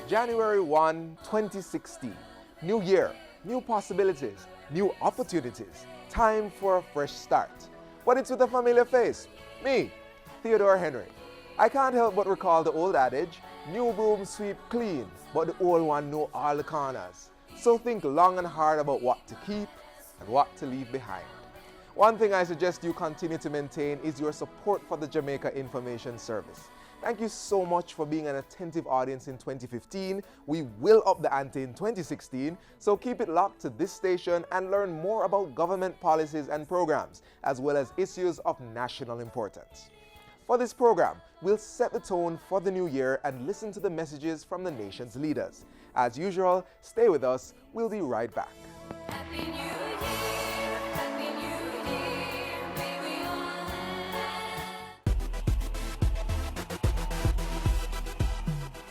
January 1, 2016. New year, new possibilities, new opportunities. Time for a fresh start. But it's with a familiar face. Me, Theodore Henry. I can't help but recall the old adage, new broom sweep clean, but the old one know all the corners. So think long and hard about what to keep and what to leave behind. One thing I suggest you continue to maintain is your support for the Jamaica Information Service. Thank you so much for being an attentive audience in 2015. We will up the ante in 2016, so keep it locked to this station and learn more about government policies and programs, as well as issues of national importance. For this program, we'll set the tone for the new year and listen to the messages from the nation's leaders. As usual, stay with us. We'll be right back. Happy New Year, Happy New Year, may we all.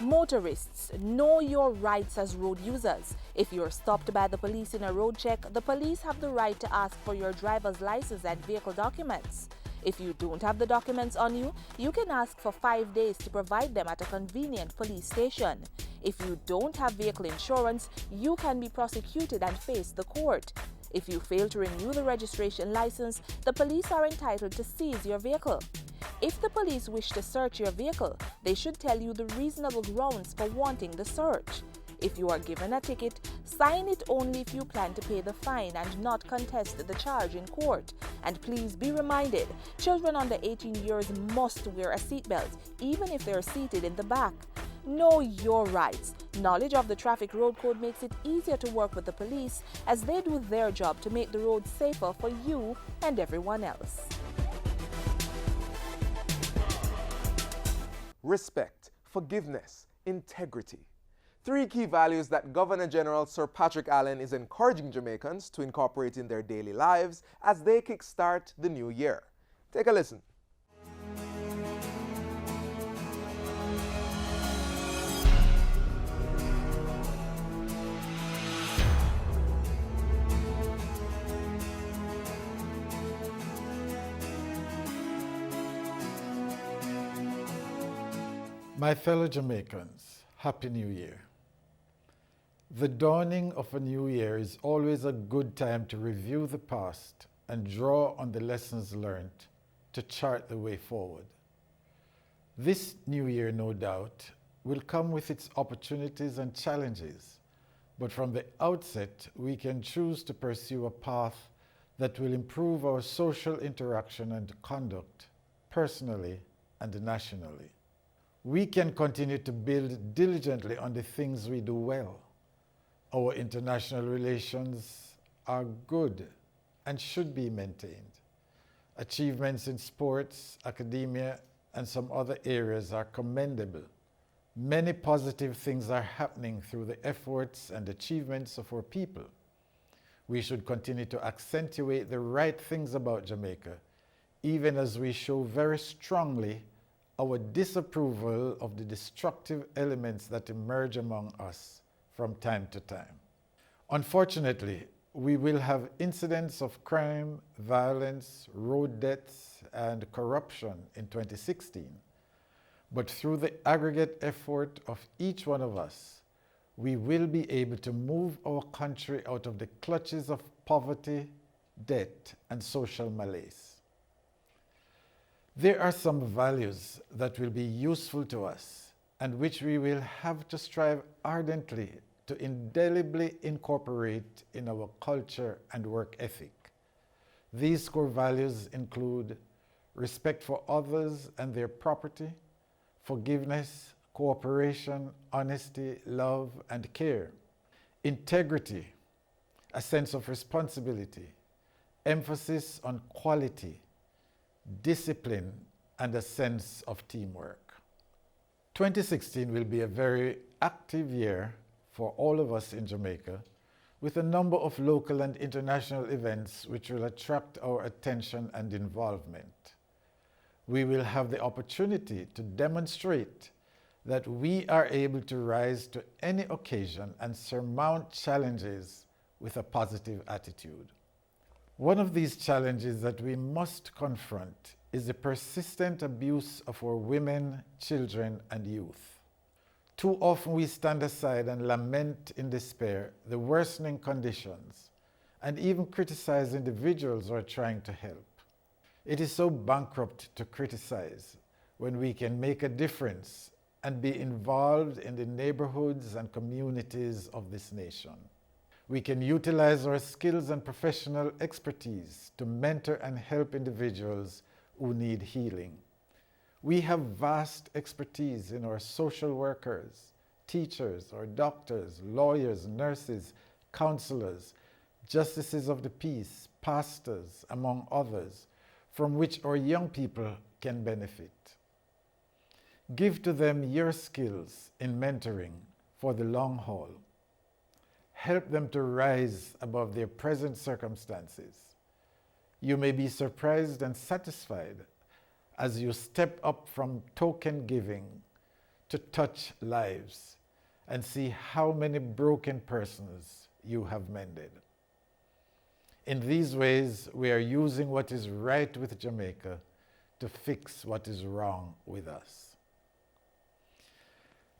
Motorists, know your rights as road users. If you're stopped by the police in a road check, the police have the right to ask for your driver's license and vehicle documents. If you don't have the documents on you, you can ask for 5 days to provide them at a convenient police station. If you don't have vehicle insurance, you can be prosecuted and face the court. If you fail to renew the registration license, the police are entitled to seize your vehicle. If the police wish to search your vehicle, they should tell you the reasonable grounds for wanting the search. If you are given a ticket, sign it only if you plan to pay the fine and not contest the charge in court. And please be reminded, children under 18 years must wear a seatbelt, even if they are seated in the back. Know your rights. Knowledge of the traffic road code makes it easier to work with the police as they do their job to make the road safer for you and everyone else. Respect, forgiveness, integrity. 3 key values that Governor General Sir Patrick Allen is encouraging Jamaicans to incorporate in their daily lives as they kickstart the new year. Take a listen. My fellow Jamaicans, Happy New Year. The dawning of a new year is always a good time to review the past and draw on the lessons learned to chart the way forward. This new year, no doubt, will come with its opportunities and challenges, but from the outset, we can choose to pursue a path that will improve our social interaction and conduct, personally and nationally. We can continue to build diligently on the things we do well. Our international relations are good and should be maintained. Achievements in sports, academia, and some other areas are commendable. Many positive things are happening through the efforts and achievements of our people. We should continue to accentuate the right things about Jamaica, even as we show very strongly our disapproval of the destructive elements that emerge among us from time to time. Unfortunately, we will have incidents of crime, violence, road deaths, and corruption in 2016. But through the aggregate effort of each one of us, we will be able to move our country out of the clutches of poverty, debt, and social malaise. There are some values that will be useful to us and which we will have to strive ardently to indelibly incorporate in our culture and work ethic. These core values include respect for others and their property, forgiveness, cooperation, honesty, love, and care, integrity, a sense of responsibility, emphasis on quality, discipline, and a sense of teamwork. 2016 will be a very active year for all of us in Jamaica, with a number of local and international events which will attract our attention and involvement. We will have the opportunity to demonstrate that we are able to rise to any occasion and surmount challenges with a positive attitude. One of these challenges that we must confront is the persistent abuse of our women, children, and youth. Too often we stand aside and lament in despair the worsening conditions and even criticize individuals who are trying to help. It is so bankrupt to criticize when we can make a difference and be involved in the neighborhoods and communities of this nation. We can utilize our skills and professional expertise to mentor and help individuals who need healing. We have vast expertise in our social workers, teachers, our doctors, lawyers, nurses, counselors, justices of the peace, pastors, among others, from which our young people can benefit. Give to them your skills in mentoring for the long haul. Help them to rise above their present circumstances. You may be surprised and satisfied as you step up from token giving to touch lives and see how many broken persons you have mended. In these ways, we are using what is right with Jamaica to fix what is wrong with us.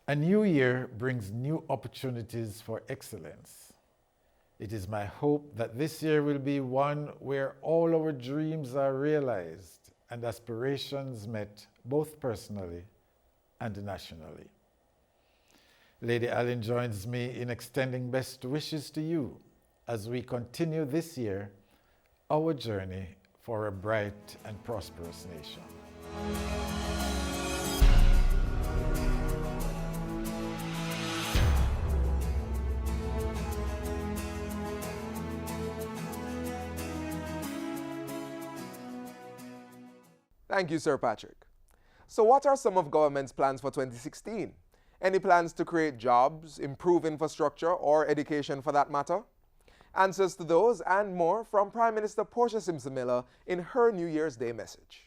A new year brings new opportunities for excellence. It is my hope that this year will be one where all our dreams are realized and aspirations met both personally and nationally. Lady Allen joins me in extending best wishes to you as we continue this year our journey for a bright and prosperous nation. Thank you, Sir Patrick. So what are some of government's plans for 2016? Any plans to create jobs, improve infrastructure, or education for that matter? Answers to those and more from Prime Minister Portia Simpson Miller in her New Year's Day message.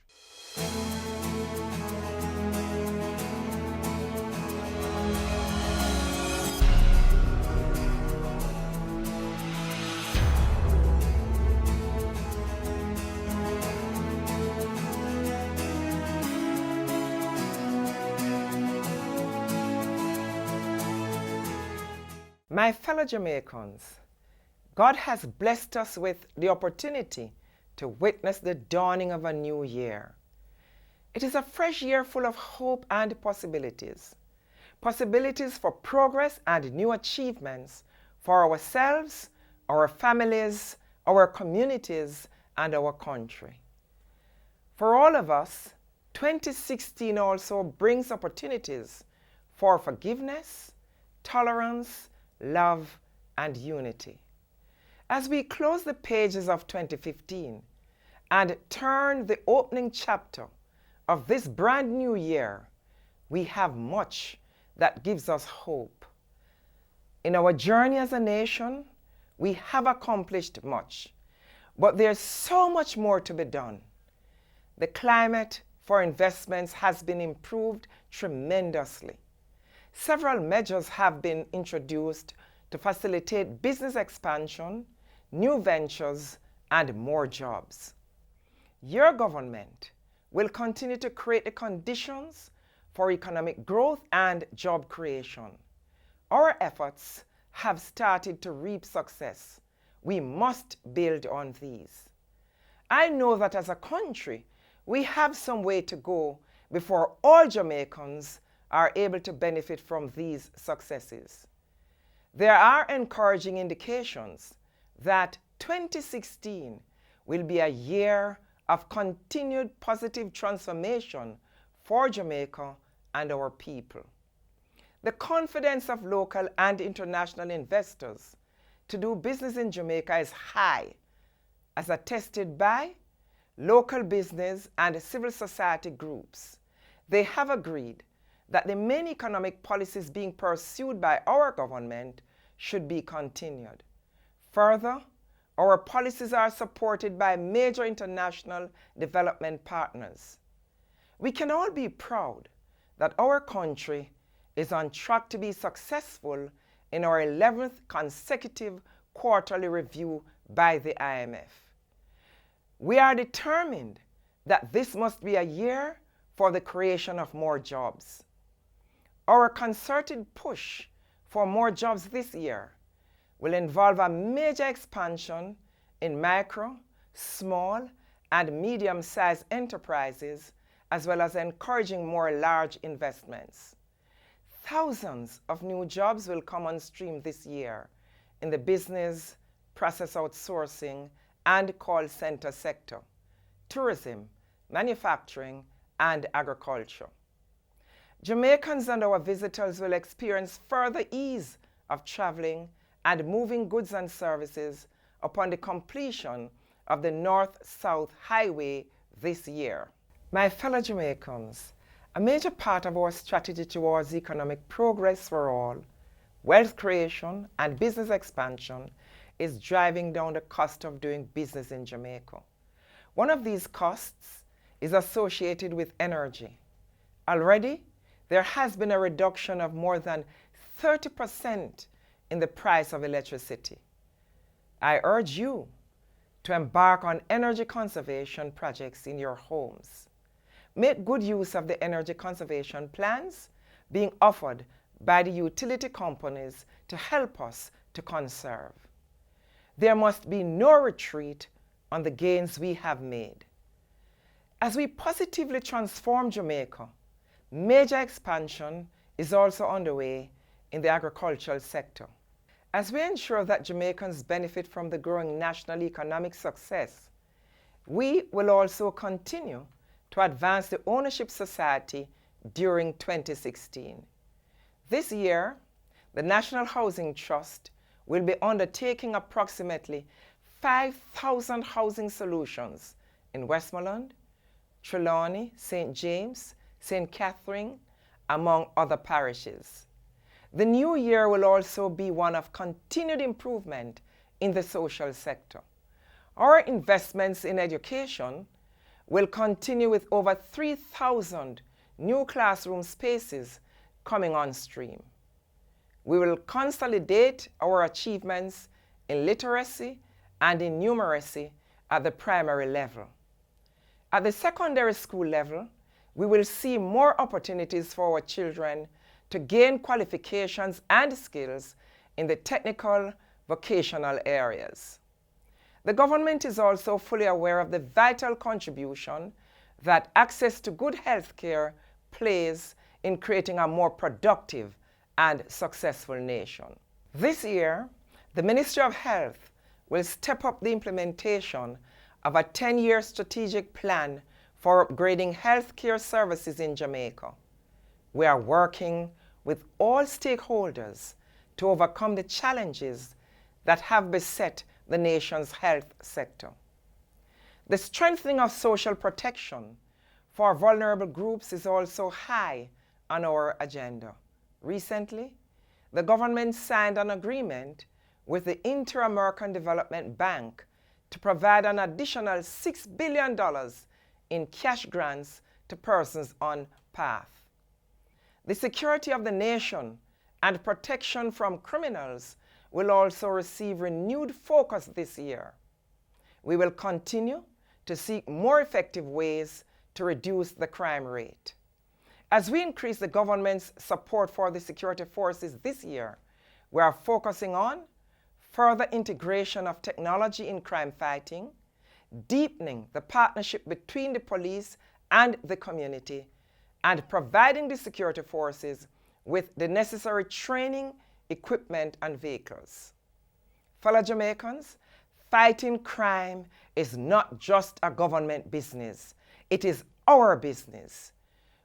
My fellow Jamaicans, God has blessed us with the opportunity to witness the dawning of a new year. It is a fresh year full of hope and possibilities. Possibilities for progress and new achievements for ourselves, our families, our communities, and our country. For all of us, 2016 also brings opportunities for forgiveness, tolerance, love, and unity. As we close the pages of 2015 and turn the opening chapter of this brand new year, we have much that gives us hope. In our journey as a nation, we have accomplished much, but there's so much more to be done. The climate for investments has been improved tremendously. Several measures have been introduced to facilitate business expansion, new ventures, and more jobs. Your government will continue to create the conditions for economic growth and job creation. Our efforts have started to reap success. We must build on these. I know that as a country, we have some way to go before all Jamaicans are able to benefit from these successes. There are encouraging indications that 2016 will be a year of continued positive transformation for Jamaica and our people. The confidence of local and international investors to do business in Jamaica is high, as attested by local business and civil society groups. They have agreed that the main economic policies being pursued by our government should be continued. Further, our policies are supported by major international development partners. We can all be proud that our country is on track to be successful in our 11th consecutive quarterly review by the IMF. We are determined that this must be a year for the creation of more jobs. Our concerted push for more jobs this year will involve a major expansion in micro, small, and medium-sized enterprises, as well as encouraging more large investments. Thousands of new jobs will come on stream this year in the business, process outsourcing, and call center sector, tourism, manufacturing, and agriculture. Jamaicans and our visitors will experience further ease of traveling and moving goods and services upon the completion of the North-South Highway this year. My fellow Jamaicans, a major part of our strategy towards economic progress for all, wealth creation, and business expansion is driving down the cost of doing business in Jamaica. One of these costs is associated with energy. Already, there has been a reduction of more than 30% in the price of electricity. I urge you to embark on energy conservation projects in your homes. Make good use of the energy conservation plans being offered by the utility companies to help us to conserve. There must be no retreat on the gains we have made. As we positively transform Jamaica, major expansion is also underway in the agricultural sector. As we ensure that Jamaicans benefit from the growing national economic success, we will also continue to advance the ownership society during 2016. This year, the National Housing Trust will be undertaking approximately 5,000 housing solutions in Westmoreland, Trelawney, St. James, St. Catherine, among other parishes. The new year will also be one of continued improvement in the social sector. Our investments in education will continue with over 3,000 new classroom spaces coming on stream. We will consolidate our achievements in literacy and in numeracy at the primary level. At the secondary school level, we will see more opportunities for our children to gain qualifications and skills in the technical, vocational areas. The government is also fully aware of the vital contribution that access to good health care plays in creating a more productive and successful nation. This year, the Ministry of Health will step up the implementation of a 10-year strategic plan for upgrading healthcare services in Jamaica. We are working with all stakeholders to overcome the challenges that have beset the nation's health sector. The strengthening of social protection for vulnerable groups is also high on our agenda. Recently, the government signed an agreement with the Inter-American Development Bank to provide an additional $6 billion in cash grants to persons on PATH. The security of the nation and protection from criminals will also receive renewed focus this year. We will continue to seek more effective ways to reduce the crime rate. As we increase the government's support for the security forces this year, we are focusing on further integration of technology in crime fighting, deepening the partnership between the police and the community, and providing the security forces with the necessary training, equipment, and vehicles. Fellow Jamaicans, fighting crime is not just a government business. It is our business.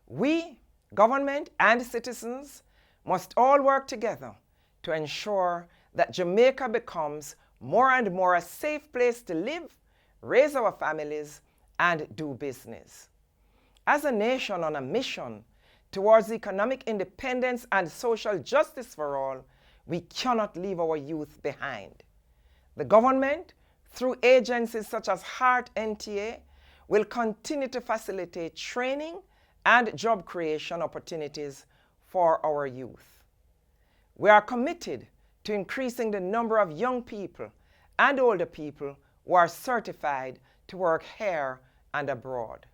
We, government and citizens, must all work together to ensure that Jamaica becomes more and more a safe place to live, raise our families, and do business. As a nation on a mission towards economic independence and social justice for all, we cannot leave our youth behind. The government, through agencies such as HEART NTA, will continue to facilitate training and job creation opportunities for our youth. We are committed to increasing the number of young people and older people who are certified to work here and abroad.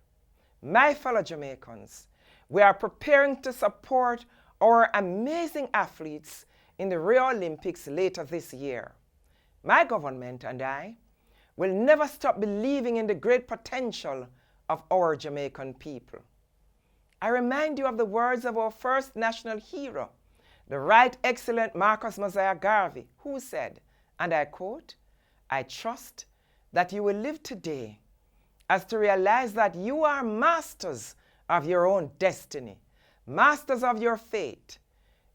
My fellow Jamaicans, we are preparing to support our amazing athletes in the Rio Olympics later this year. My government and I will never stop believing in the great potential of our Jamaican people. I remind you of the words of our first national hero, the Right Excellent Marcus Mosiah Garvey, who said, and I quote, "I trust that you will live today as to realize that you are masters of your own destiny, masters of your fate.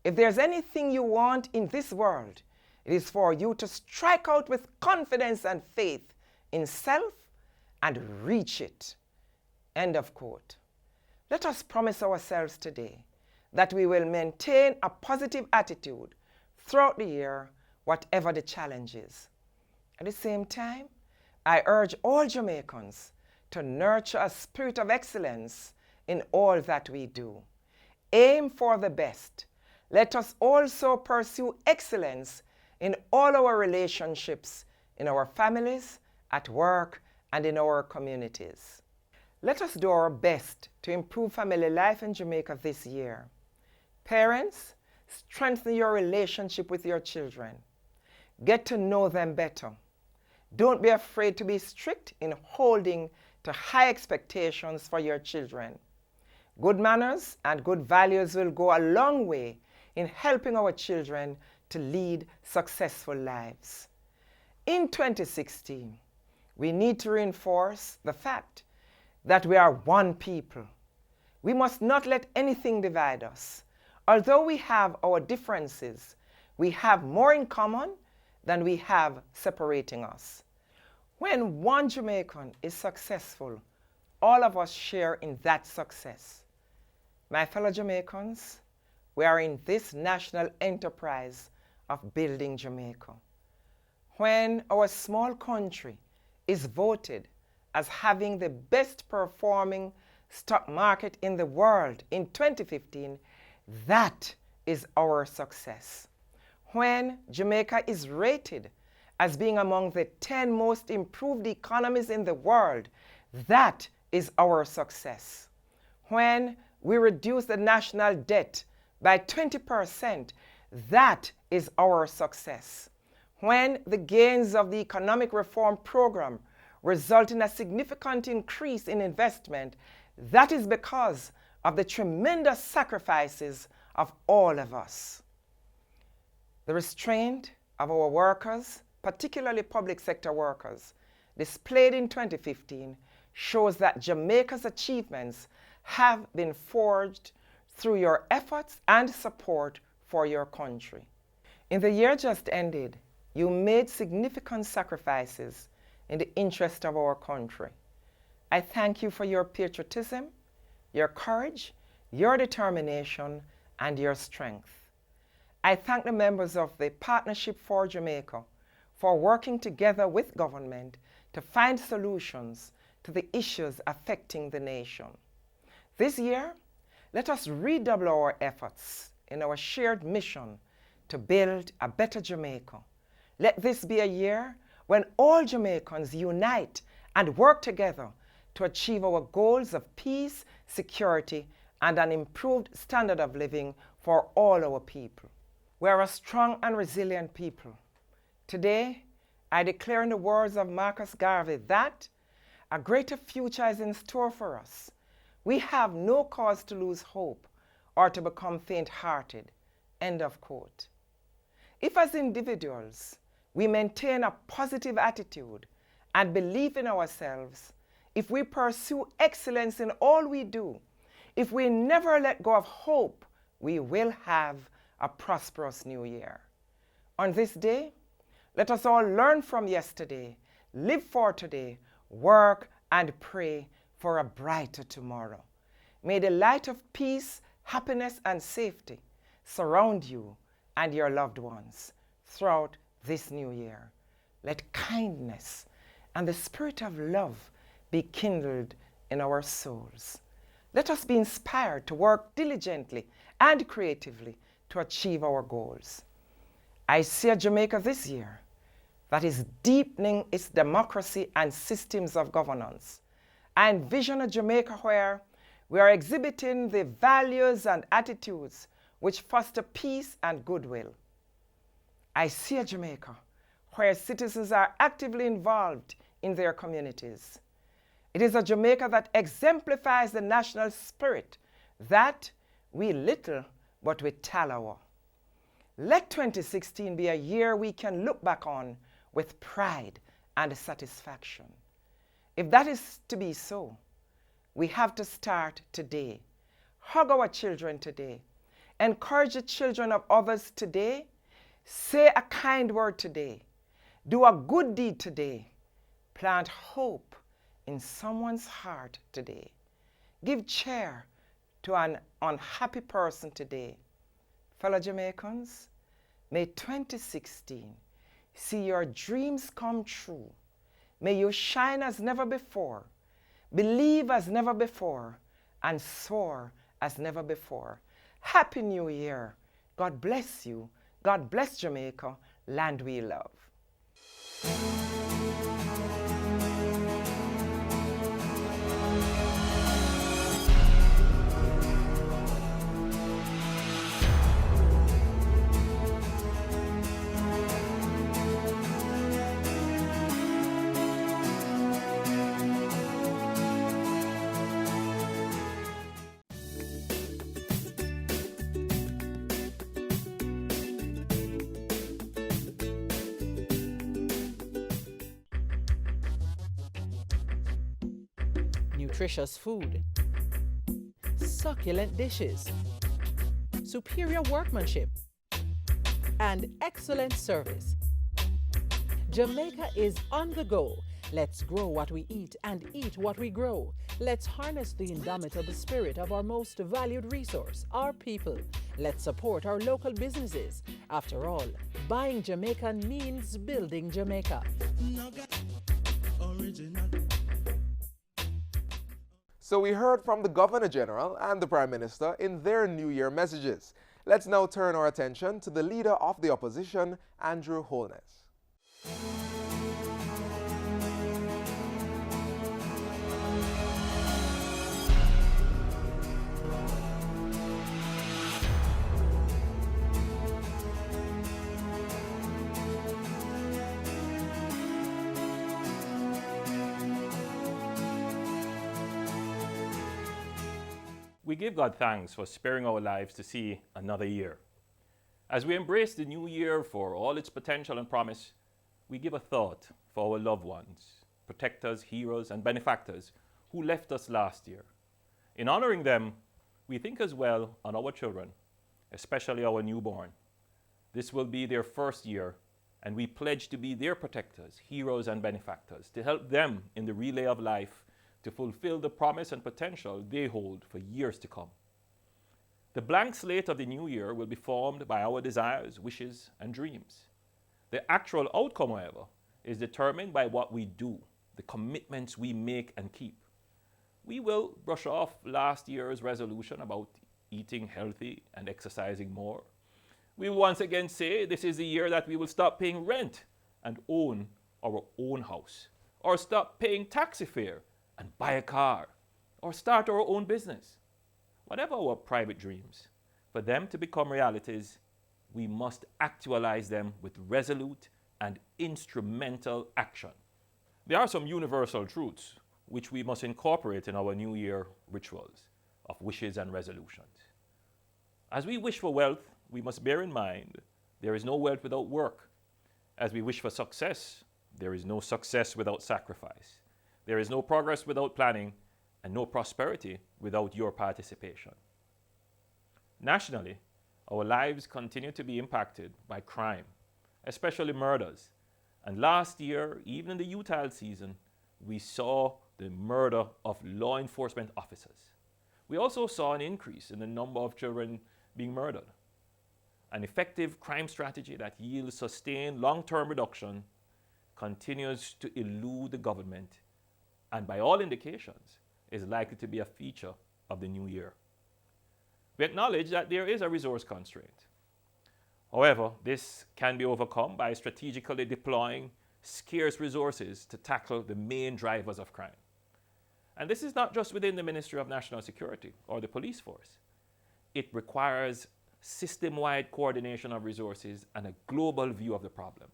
If there's anything you want in this world, it is for you to strike out with confidence and faith in self and reach it." End of quote. Let us promise ourselves today that we will maintain a positive attitude throughout the year, whatever the challenges. At the same time, I urge all Jamaicans to nurture a spirit of excellence in all that we do. Aim for the best. Let us also pursue excellence in all our relationships, in our families, at work, and in our communities. Let us do our best to improve family life in Jamaica this year. Parents, strengthen your relationship with your children. Get to know them better. Don't be afraid to be strict in holding to high expectations for your children. Good manners and good values will go a long way in helping our children to lead successful lives. In 2016, we need to reinforce the fact that we are one people. We must not let anything divide us. Although we have our differences, we have more in common than we have separating us. When one Jamaican is successful, all of us share in that success. My fellow Jamaicans, we are in this national enterprise of building Jamaica. When our small country is voted as having the best performing stock market in the world in 2015, that is our success. When Jamaica is rated as being among the 10 most improved economies in the world, that is our success. When we reduce the national debt by 20%, that is our success. When the gains of the economic reform program result in a significant increase in investment, that is because of the tremendous sacrifices of all of us. The restraint of our workers, particularly public sector workers, displayed in 2015 shows that Jamaica's achievements have been forged through your efforts and support for your country. In the year just ended, you made significant sacrifices in the interest of our country. I thank you for your patriotism, your courage, your determination, and your strength. I thank the members of the Partnership for Jamaica for working together with government to find solutions to the issues affecting the nation. This year, let us redouble our efforts in our shared mission to build a better Jamaica. Let this be a year when all Jamaicans unite and work together to achieve our goals of peace, security, and an improved standard of living for all our people. We are a strong and resilient people. Today, I declare in the words of Marcus Garvey that a greater future is in store for us. We have no cause to lose hope or to become faint-hearted. End of quote. If as individuals, we maintain a positive attitude and belief in ourselves, if we pursue excellence in all we do, if we never let go of hope, we will have a prosperous new year. On this day, let us all learn from yesterday, live for today, work and pray for a brighter tomorrow. May the light of peace, happiness, and safety surround you and your loved ones throughout this new year. Let kindness and the spirit of love be kindled in our souls. Let us be inspired to work diligently and creatively to achieve our goals. I see a Jamaica this year that is deepening its democracy and systems of governance. I envision a Jamaica where we are exhibiting the values and attitudes which foster peace and goodwill. I see a Jamaica where citizens are actively involved in their communities. It is a Jamaica that exemplifies the national spirit that we little but we tallow. Let 2016 be a year we can look back on with pride and satisfaction. If that is to be so, we have to start today. Hug our children today. Encourage the children of others today. Say a kind word today. Do a good deed today. Plant hope in someone's heart today. Give cheer to an unhappy person today. Fellow Jamaicans, may 2016 see your dreams come true. May you shine as never before, believe as never before, and soar as never before. Happy New Year. God bless you. God bless Jamaica, land we love. Nutritious food, succulent dishes, superior workmanship, and excellent service. Jamaica is on the go. Let's grow what we eat and eat what we grow. Let's harness the indomitable spirit of our most valued resource, our people. Let's support our local businesses. After all, buying Jamaican means building Jamaica. So we heard from the Governor General and the Prime Minister in their New Year messages. Let's now turn our attention to the Leader of the Opposition, Andrew Holness. We give God thanks for sparing our lives to see another year. As we embrace the new year for all its potential and promise, we give a thought for our loved ones, protectors, heroes, and benefactors who left us last year. In honoring them, we think as well on our children, especially our newborn. This will be their first year, and we pledge to be their protectors, heroes, and benefactors, to help them in the relay of life to fulfill the promise and potential they hold for years to come. The blank slate of the new year will be formed by our desires, wishes, and dreams. The actual outcome, however, is determined by what we do, the commitments we make and keep. We will brush off last year's resolution about eating healthy and exercising more. We will once again say this is the year that we will stop paying rent and own our own house, or stop paying taxi fare and buy a car, or start our own business. Whatever our private dreams, for them to become realities, we must actualize them with resolute and instrumental action. There are some universal truths which we must incorporate in our New Year rituals of wishes and resolutions. As we wish for wealth, we must bear in mind there is no wealth without work. As we wish for success, there is no success without sacrifice. There is no progress without planning, and no prosperity without your participation. Nationally, our lives continue to be impacted by crime, especially murders. And last year, even in the Untitled season, we saw the murder of law enforcement officers. We also saw an increase in the number of children being murdered. An effective crime strategy that yields sustained long-term reduction continues to elude the government, and by all indications, is likely to be a feature of the new year. We acknowledge that there is a resource constraint. However, this can be overcome by strategically deploying scarce resources to tackle the main drivers of crime. And this is not just within the Ministry of National Security or the police force. It requires system-wide coordination of resources, and a global view of the problem.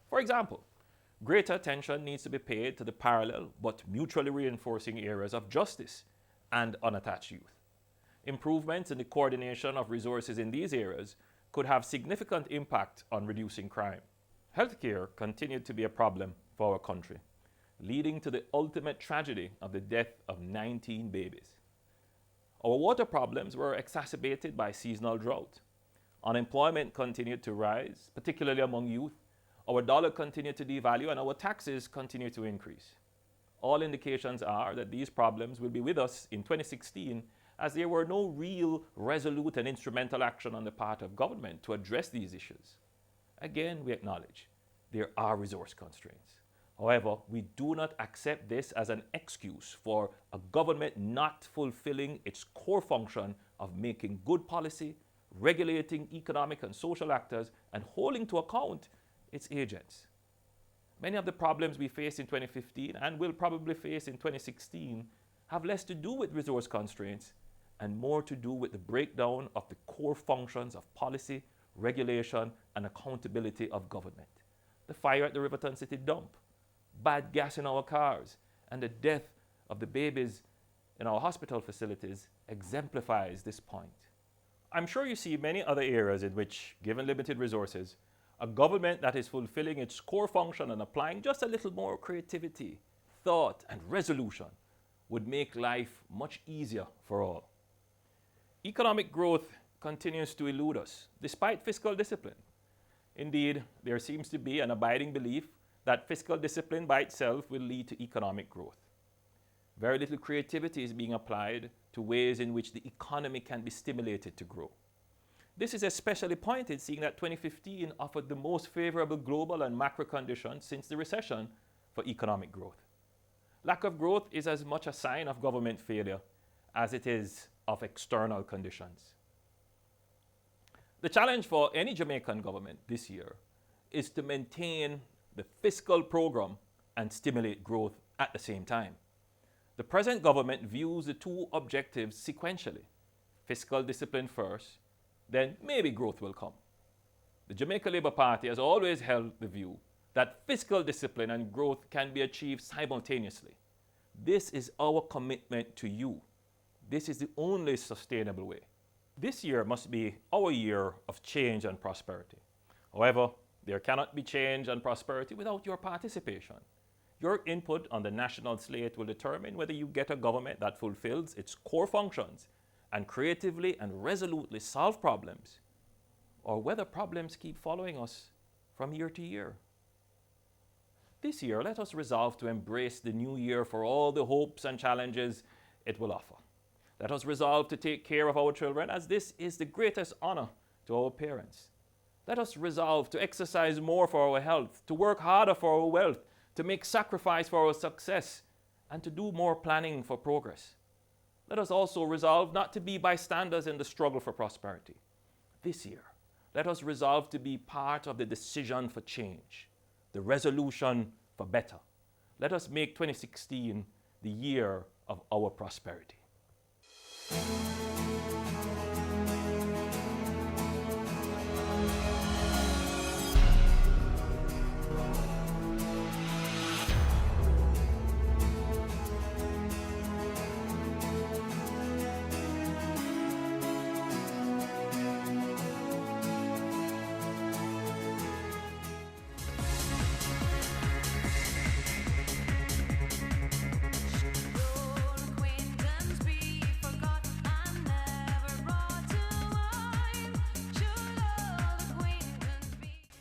For example, greater attention needs to be paid to the parallel but mutually reinforcing areas of justice and unattached youth. Improvements in the coordination of resources in these areas could have significant impact on reducing crime. Healthcare continued to be a problem for our country, leading to the ultimate tragedy of the death of 19 babies. Our water problems were exacerbated by seasonal drought. Unemployment continued to rise, particularly among youth. Our dollar continued to devalue and our taxes continued to increase. All indications are that these problems will be with us in 2016, as there were no real, resolute and instrumental action on the part of government to address these issues. Again, we acknowledge there are resource constraints. However, we do not accept this as an excuse for a government not fulfilling its core function of making good policy, regulating economic and social actors, and holding to account its agents. Many of the problems we faced in 2015 and will probably face in 2016 have less to do with resource constraints and more to do with the breakdown of the core functions of policy, regulation, and accountability of government. The fire at the Riverton City dump, bad gas in our cars, and the death of the babies in our hospital facilities exemplifies this point. I'm sure you see many other areas in which, given limited resources, a government that is fulfilling its core function and applying just a little more creativity, thought, and resolution would make life much easier for all. Economic growth continues to elude us, despite fiscal discipline. Indeed, there seems to be an abiding belief that fiscal discipline by itself will lead to economic growth. Very little creativity is being applied to ways in which the economy can be stimulated to grow. This is especially pointed seeing that 2015 offered the most favorable global and macro conditions since the recession for economic growth. Lack of growth is as much a sign of government failure as it is of external conditions. The challenge for any Jamaican government this year is to maintain the fiscal program and stimulate growth at the same time. The present government views the two objectives sequentially: fiscal discipline first, then maybe growth will come. The Jamaica Labour Party has always held the view that fiscal discipline and growth can be achieved simultaneously. This is our commitment to you. This is the only sustainable way. This year must be our year of change and prosperity. However, there cannot be change and prosperity without your participation. Your input on the national slate will determine whether you get a government that fulfills its core functions and creatively and resolutely solve problems, or whether problems keep following us from year to year. This year, let us resolve to embrace the new year for all the hopes and challenges it will offer. Let us resolve to take care of our children, as this is the greatest honor to our parents. Let us resolve to exercise more for our health, to work harder for our wealth, to make sacrifice for our success, and to do more planning for progress. Let us also resolve not to be bystanders in the struggle for prosperity. This year, let us resolve to be part of the decision for change, the resolution for better. Let us make 2016 the year of our prosperity.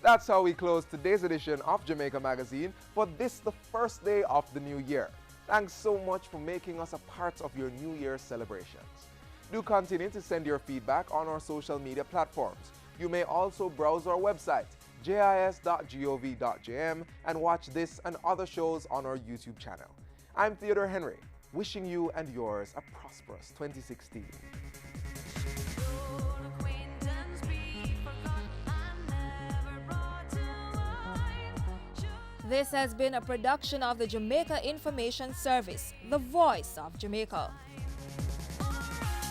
That's how we close today's edition of Jamaica Magazine for this, the first day of the new year. Thanks so much for making us a part of your New Year celebrations. Do continue to send your feedback on our social media platforms. You may also browse our website, jis.gov.jm, and watch this and other shows on our YouTube channel. I'm Theodore Henry, wishing you and yours a prosperous 2016. This has been a production of the Jamaica Information Service, the voice of Jamaica.